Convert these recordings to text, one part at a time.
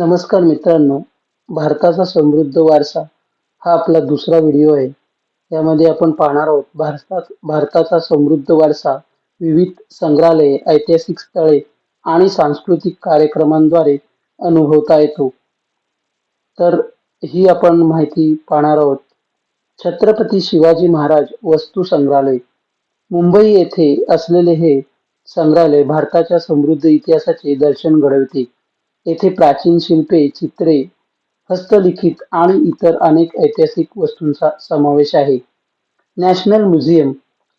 नमस्कार मित्रांनो, भारताचा समृद्ध वारसा हा आपला दुसरा व्हिडिओ आहे. यामध्ये आपण पाहणार आहोत भारताचा समृद्ध वारसा विविध संग्रहालये, ऐतिहासिक स्थळे आणि सांस्कृतिक कार्यक्रमांद्वारे अनुभवता येतो. तर ही आपण माहिती पाहणार आहोत. छत्रपती शिवाजी महाराज वस्तू संग्रहालय मुंबई येथे असलेले हे संग्रहालय भारताच्या समृद्ध इतिहासाचे दर्शन घडविते. येथे प्राचीन शिल्पे, चित्रे, हस्तलिखित आणि इतर अनेक ऐतिहासिक वस्तूंचा समावेश आहे. नॅशनल म्युझियम,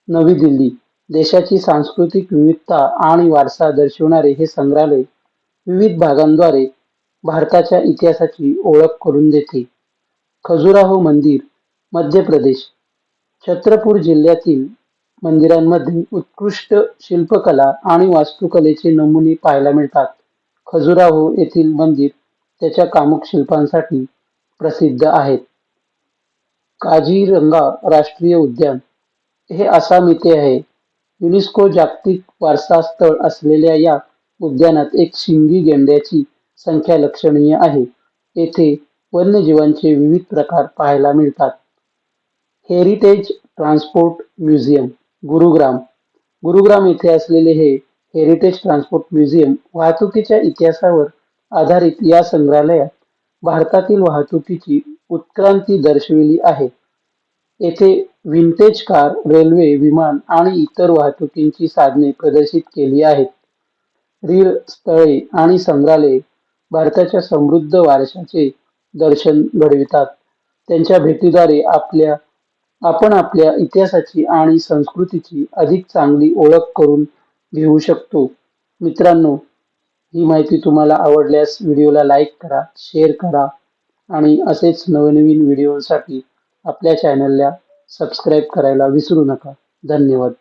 नवी दिल्ली, देशाची सांस्कृतिक विविधता आणि वारसा दर्शवणारे हे संग्रहालय विविध भागांद्वारे भारताच्या इतिहासाची ओळख करून देते. खजुराहो मंदिर, मध्य प्रदेश, छत्रपूर जिल्ह्यातील मंदिरांमध्ये उत्कृष्ट शिल्पकला आणि वास्तुकलेचे नमुने पाहायला मिळतात. खजुराहो येथील मंदिर त्याच्या कामुक शिल्पांसाठी प्रसिद्ध आहेत. काझीरंगा राष्ट्रीय उद्यान हे आसाम येथे आहे. युनेस्को जागतिक वारसा स्थळ असलेल्या या उद्यानात एक शिंगी गेंड्याची संख्या लक्षणीय आहे. येथे वन्यजीवांचे विविध प्रकार पाहायला मिळतात. Heritage transport museum, Gurugram, Gurugram येथे असलेले हे हेरिटेज ट्रान्सपोर्ट म्युझियम वाहतुकीच्या इतिहासावर आधारित या संग्रहालयात भारतातील वाहतुकीची उत्क्रांती दर्शविली आहे. येथे विंटेज कार, रेल्वे, विमान आणि इतर वाहतुकीची साधने प्रदर्शित केली आहेत. रीळ स्थळे आणि संग्रहालये भारताच्या समृद्ध वारशाचे दर्शन घडवितात. त्यांच्या भेटीद्वारे आपण आपल्या इतिहासाची आणि संस्कृतीची अधिक चांगली ओळख करून घेऊ शकतो. मित्रांनो, ही माहिती तुम्हाला आवडल्यास व्हिडिओला लाईक करा, शेअर करा आणि असेच नवनवीन व्हिडिओसाठी आपल्या चॅनलला सबस्क्राईब करायला विसरू नका. धन्यवाद.